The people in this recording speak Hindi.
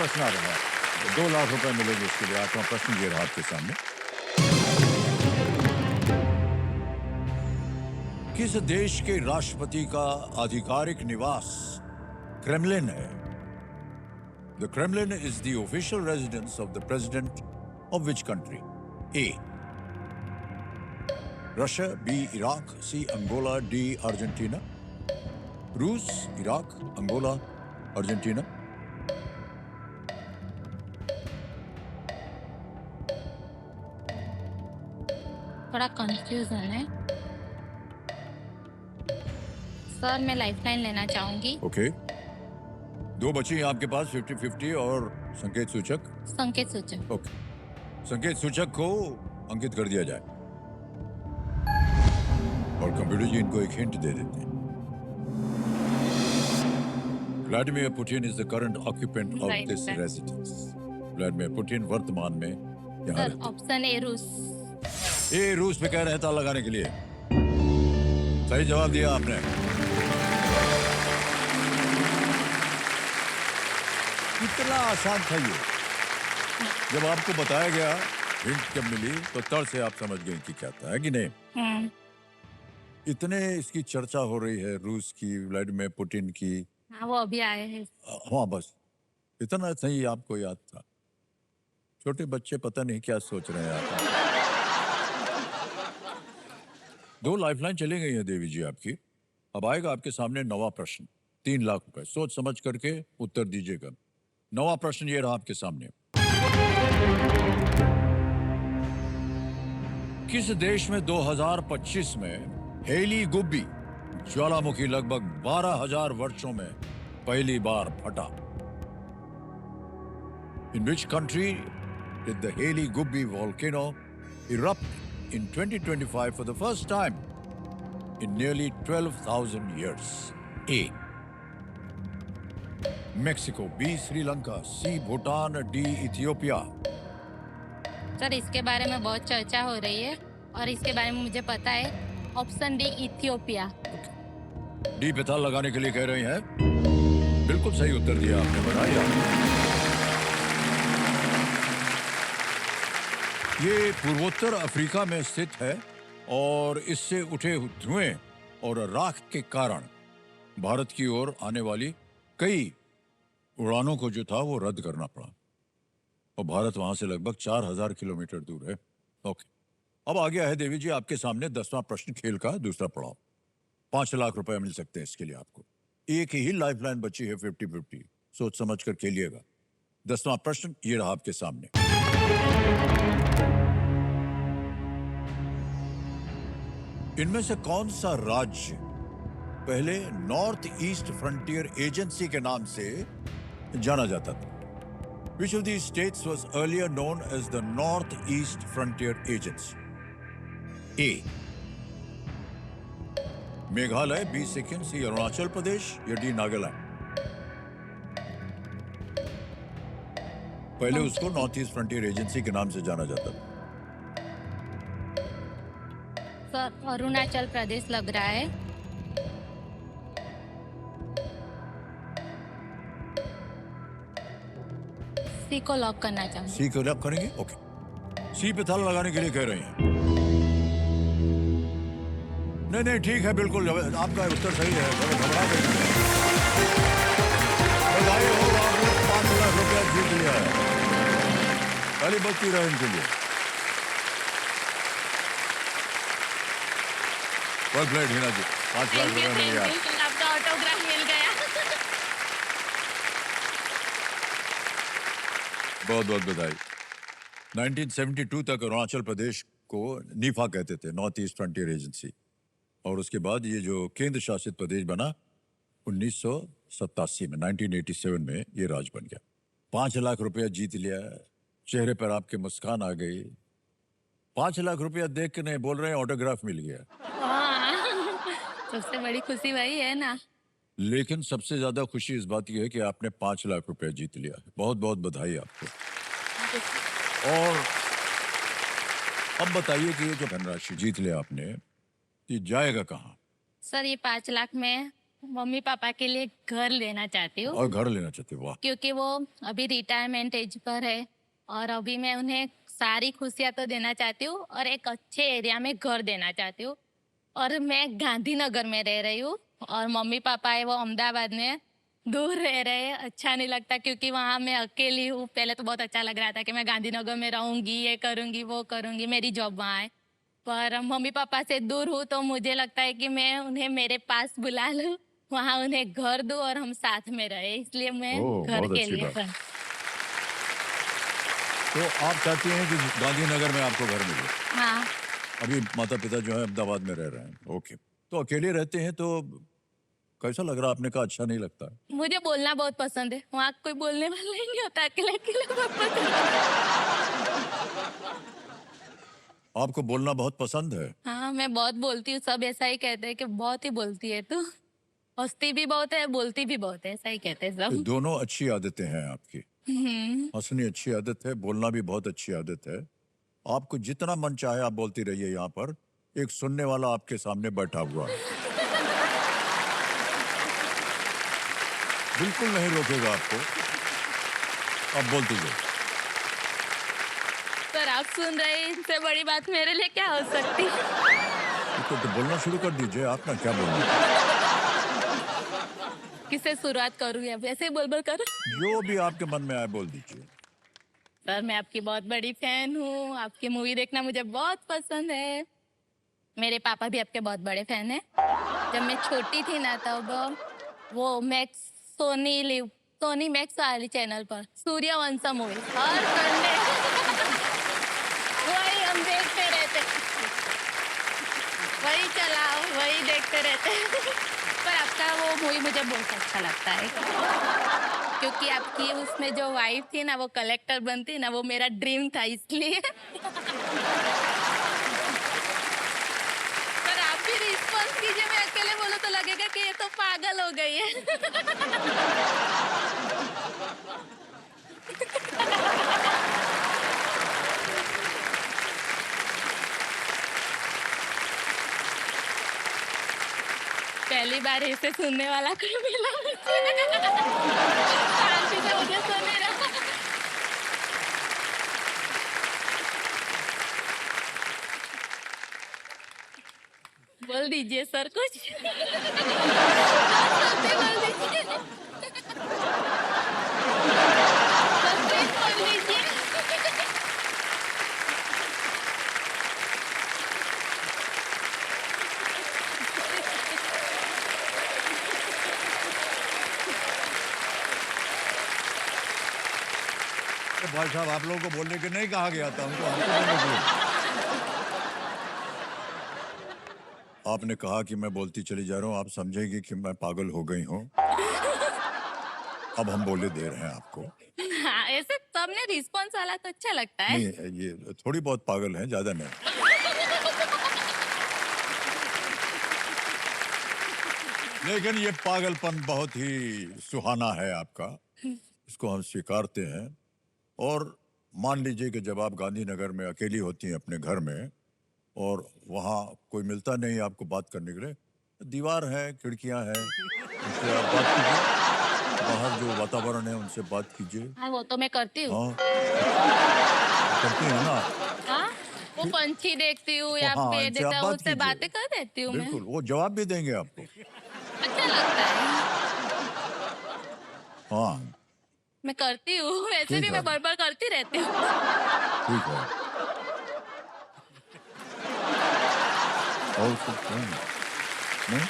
प्रश्न आ रहा है, 2 लाख रुपए मिलेंगे इसके लिए। 8वां प्रश्न ये रहा आपके सामने। किस देश के राष्ट्रपति का आधिकारिक निवास क्रेमलिन है? The Kremlin is the official residence of the president of which country? A. Russia, B. Iraq, C. Angola, D. Argentina. रूस, इराक, अंगोला, अर्जेंटीना। थोड़ा कंफ्यूजन है सर, मैं लाइफलाइन लेना चाहूंगी। ओके, 2 बची हैं आपके पास, 50-50 और संकेत सूचक। संकेत सूचक। ओके, संकेत सूचक को अंकित कर दिया जाए और कंप्यूटर जी इनको एक हिंट दे देते हैं। Vladimir Putin is the current occupant of this residence. Vladimir Putin वर्तमान में यहाँ सर, रहते हैं। ऑप्शन ए रूस। ए रूस पे कह रहे हैं ताला लगाने के लिए। सही जवाब दिया आपने। कितना आसान था ये। जब आपको बताया गया, हिंट जब मिली तो तड़ से आप समझ गए कि क्या था, है कि नहीं? इतने इसकी चर्चा हो रही है रूस की, व्लादिमीर पुतिन की। हाँ, वो अभी आए हैं। हाँ, बस इतना सही आपको याद था। छोटे बच्चे पता नहीं क्या सोच रहे हैं आप। 2 लाइफलाइन चली गई है देवी जी आपकी। अब आएगा आपके सामने 9वां प्रश्न, 3 लाख रुपए। सोच समझ करके उत्तर दीजिएगा। 9वां प्रश्न ये रहा आपके सामने। किस देश में 2025 में हेली गुब्बी ज्वालामुखी लगभग 12,000 वर्षों में पहली बार फटा? In which country did the Heli Gubbi volcano erupt in 2025 for the first time in nearly 12,000 years? A. Mexico, B. Sri Lanka, C. Bhutan, D. Ethiopia. Sir, इसके बारे में बहुत चर्चा हो रही है और इसके बारे में मुझे पता है। Option D, Ethiopia. डी पे ताल लगाने के लिए कह रही हैं। बिल्कुल सही उत्तर दिया आपने, बधाई आपको। ये पूर्वोत्तर अफ्रीका में स्थित है और इससे उठे धुएं और राख के कारण भारत की ओर आने वाली कई उड़ानों को जो था वो रद्द करना पड़ा और भारत वहां से लगभग 4,000 किलोमीटर दूर है। ओके, अब आ गया है देवी जी आपके सामने 10वां प्रश्न, खेल का दूसरा पड़ाव। 5 लाख रुपए मिल सकते हैं इसके लिए आपको। एक ही लाइफलाइन बची है, 50-50। सोच समझ कर खेलिएगा। 10वां प्रश्न ये रहा आपके सामने। इनमें से कौन सा राज्य पहले नॉर्थ ईस्ट फ्रंटियर एजेंसी के नाम से जाना जाता था? Which of these states was earlier known as the North East Frontier Agency? A. Meghalaya, B. Sikkim, C. Arunachal Pradesh या D. नागालैंड? पहले उसको नॉर्थ ईस्ट फ्रंटियर एजेंसी के नाम से जाना जाता था। सर, अरुणाचल प्रदेश लग रहा है। सी को लॉक करना चाहूंगी। सी को लॉक करेंगे? ओके, सी पे ताला लगाने के लिए कह रहे हैं। नहीं नहीं, ठीक है, बिल्कुल आपका उत्तर सही है। घबरा गए, बधाई हो, आपने 5 लाख रुपया जीत लिया है। पहली बत्ती रहे इनके लिए। वेल प्लेड हिना जी, 5 लाख रुपया मिल गया। आपका ऑटोग्राफ मिल गया। बहुत बहुत बधाई। 1972 तक अरुणाचल प्रदेश को नीफा कहते थे, नॉर्थ ईस्ट फ्रंटियर एजेंसी, और उसके बाद ये जो केंद्र शासित प्रदेश बना 1987 में, 1987 में ये राज्य बन गया। 5 लाख रुपया जीत लिया, चेहरे पर आपके मुस्कान आ गई। 5 लाख रुपया देख के नहीं बोल रहे हैं ऑटोग्राफ मिल गया। सबसे बड़ी खुशी वही है ना। लेकिन सबसे ज्यादा खुशी इस बात की है कि आपने 5 लाख रुपया जीत लिया है। बहुत बहुत बधाई आपको। और अब बताइए कि ये जो धनराशि जीत लिया आपने, ये जाएगा कहाँ? सर, ये 5 लाख में मम्मी पापा के लिए घर लेना चाहती हूँ और घर लेना चाहते हो, वाह। क्योंकि वो अभी रिटायरमेंट एज पर है और अभी मैं उन्हें सारी खुशियाँ तो देना चाहती हूँ और एक अच्छे एरिया में घर देना चाहती हूँ। और मैं गांधीनगर में रह रही हूँ और मम्मी पापा है वो अहमदाबाद में हैं। दूर रह रहे हैं, अच्छा नहीं लगता क्योंकि वहाँ मैं अकेली हूँ। पहले तो बहुत अच्छा लग रहा था कि मैं गांधीनगर में रहूँगी, ये करूँगी, वो करूँगी, मेरी जॉब वहाँ है। पर मम्मी पापा से दूर हूँ तो मुझे लगता है कि मैं उन्हें मेरे पास बुला लूँ, वहाँ उन्हें घर दूँ और हम साथ में रहे, इसलिए मैं ओह, घर बहुत के अच्छी लिए बात। तो आप चाहती हैं कि गांधीनगर में आपको घर मिले। हाँ। अभी माता पिता जो है अहमदाबाद में रह रहे हैं, ओके। तो अकेले रहते हैं तो कैसा लग रहा है? आपने कहा अच्छा नहीं लगता है। मुझे बोलना बहुत पसंद है, वहाँ कोई बोलने वाला ही नहीं होता, अकेले अकेले बहुत पसंद है। आपको बोलना बहुत पसंद है। हाँ, मैं बहुत बोलती हूँ, सब ऐसा ही कहते हैं कि बहुत ही बोलती है तू। हँसती भी बहुत है, बोलती भी बहुत है, ऐसा ही कहते हैं ये सब। दोनों अच्छी आदतें हैं आपकी। हंसनी अच्छी आदत है, बोलना भी बहुत अच्छी आदत है। आपको जितना मन चाहे आप बोलती रहिए। यहाँ पर एक सुनने वाला आपके सामने बैठा हुआ है, बिल्कुल नहीं रोकेगा आपको। आप बोलती जाइए। पर आप सुन रहे हैं, इससे बड़ी बात मेरे लिए क्या हो सकती है? तो बोलना शुरू कर दीजिए। आप ना क्या बोलना, किससे शुरुआत करूँ या ऐसे ही बोल बोल करूँ? जो भी आपके मन में आए बोल दीजिए। सर, मैं आपकी बहुत बड़ी फैन हूँ, आपकी मूवी देखना मुझे बहुत पसंद है। मेरे पापा भी आपके बहुत बड़े फैन हैं। जब मैं छोटी थी ना तब वो Max Sony Liv Sony Max वाली चैनल पर सूर्यवंशम मूवी हर संडे वही हम देखते रहते, वही चलाओ वही देखते रहते। पर आपका वो मूवी मुझे बहुत अच्छा लगता है क्योंकि आपकी उसमें जो वाइफ थी ना वो कलेक्टर बनती ना, वो मेरा ड्रीम था इसलिए। पर आप भी रिस्पॉन्स कीजिए, मैं अकेले बोलूं तो लगेगा कि ये तो पागल हो गई है। पहली बार ऐसे सुनने वाला कोई मिला मुझे। शांति से मुझे सुने रहो। बोल दीजिए सर कुछ। सच्ची बोल दीजिए। सर प्लीज बोल दीजिए। तो भाई साहब, आप लोगों को बोलने के नहीं कहा गया था, हमको हमको बोलने के लिए। आपने कहा कि मैं बोलती चली जा रहा हूँ, आप समझेंगे कि मैं पागल हो गई हूँ। अब हम बोले दे रहे हैं आपको। हाँ, ऐसे सबने रिस्पॉन्स वाला तो अच्छा लगता है। नहीं, ये थोड़ी बहुत पागल है, ज्यादा नहीं। लेकिन ये पागलपन बहुत ही सुहाना है आपका, इसको हम स्वीकारते हैं। और मान लीजिए कि जब आप गांधीनगर में अकेली होती हैं अपने घर में और वहाँ कोई मिलता नहीं आपको बात करने के लिए, दीवार है, खिड़कियां हैं, उनसे आप बात कीजिए। बाहर जो वातावरण है उनसे बात कीजिए। हाँ, वो तो मैं करती हूँ। हाँ, करती हैं ना। हाँ, वो फिर- पंछी देखती हूँ या हाँ, पेड़ इनसे आप देखता हूँ, बात उससे कीजिए। बातें कर देती हूँ मैं। बिल्कुल, वो जवाब भी देंगे आपको। अच्छा लगता है। हाँ, मैं करती हूँ, वैसे भी ठीक है, मैं बार-बार करती रहती हूँ। ठीक है। और कुछ नहीं?